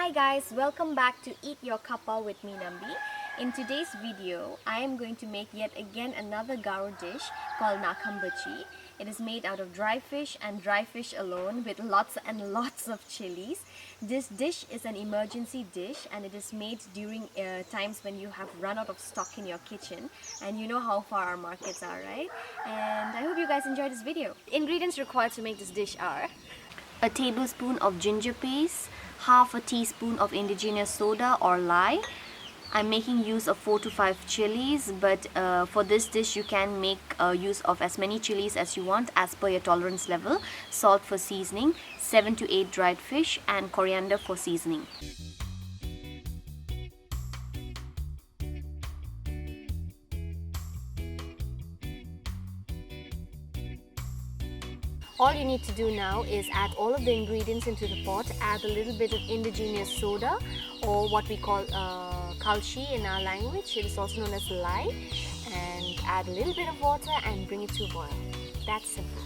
Hi guys, welcome back to Eat Your Kappa with me Nambi. In today's video, I am going to make yet again another Garo dish called bitchi. It is made out of dry fish and dry fish alone with lots and lots of chilies. This dish is an emergency dish and it is made during times when you have run out of stock in your kitchen, and you know how far our markets are, right? And I hope you guys enjoyed this video. Ingredients required to make this dish are a tablespoon of ginger paste, half a teaspoon of indigenous soda or lye. I'm making use of 4 to 5 chilies, but for this dish you can make use of as many chilies as you want as per your tolerance level. Salt for seasoning, 7 to 8 dried fish, and coriander for seasoning. All you need to do now is add all of the ingredients into the pot, add a little bit of indigenous soda, or what we call kalshi in our language. It is also known as lye, and add a little bit of water and bring it to a boil. That's simple.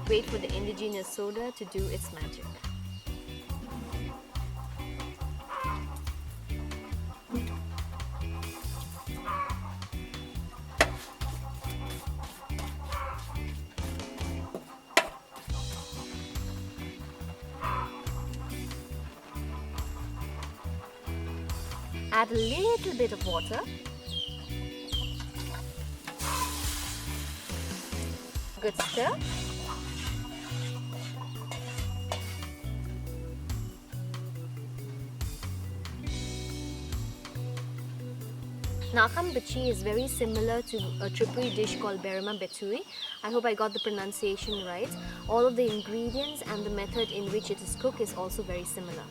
Wait for the indigenous soda to do its magic. Add a little bit of water. Good stir. Bitchi is very similar to a Tripuri dish called Berama Betui. I hope I got the pronunciation right. All of the ingredients and the method in which it is cooked is also very similar.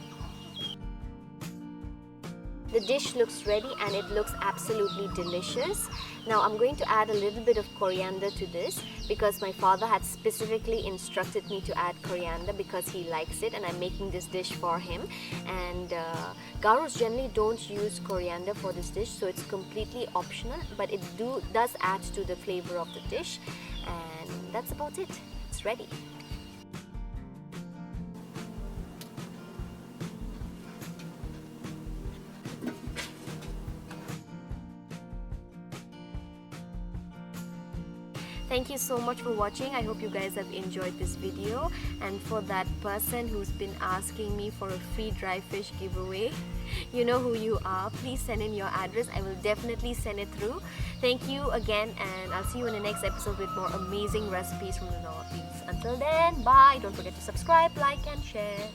The dish looks ready and it looks absolutely delicious. Now I'm going to add a little bit of coriander to this because my father had specifically instructed me to add coriander because he likes it, and I'm making this dish for him. And Garos generally don't use coriander for this dish, so it's completely optional, but it does add to the flavor of the dish. And that's about it. It's ready. Thank you so much for watching. I hope you guys have enjoyed this video. And for that person who's been asking me for a free dry fish giveaway, you know who you are. Please send in your address. I will definitely send it through. Thank you again, and I'll see you in the next episode with more amazing recipes from the Northeast. Until then, bye. Don't forget to subscribe, like, and share.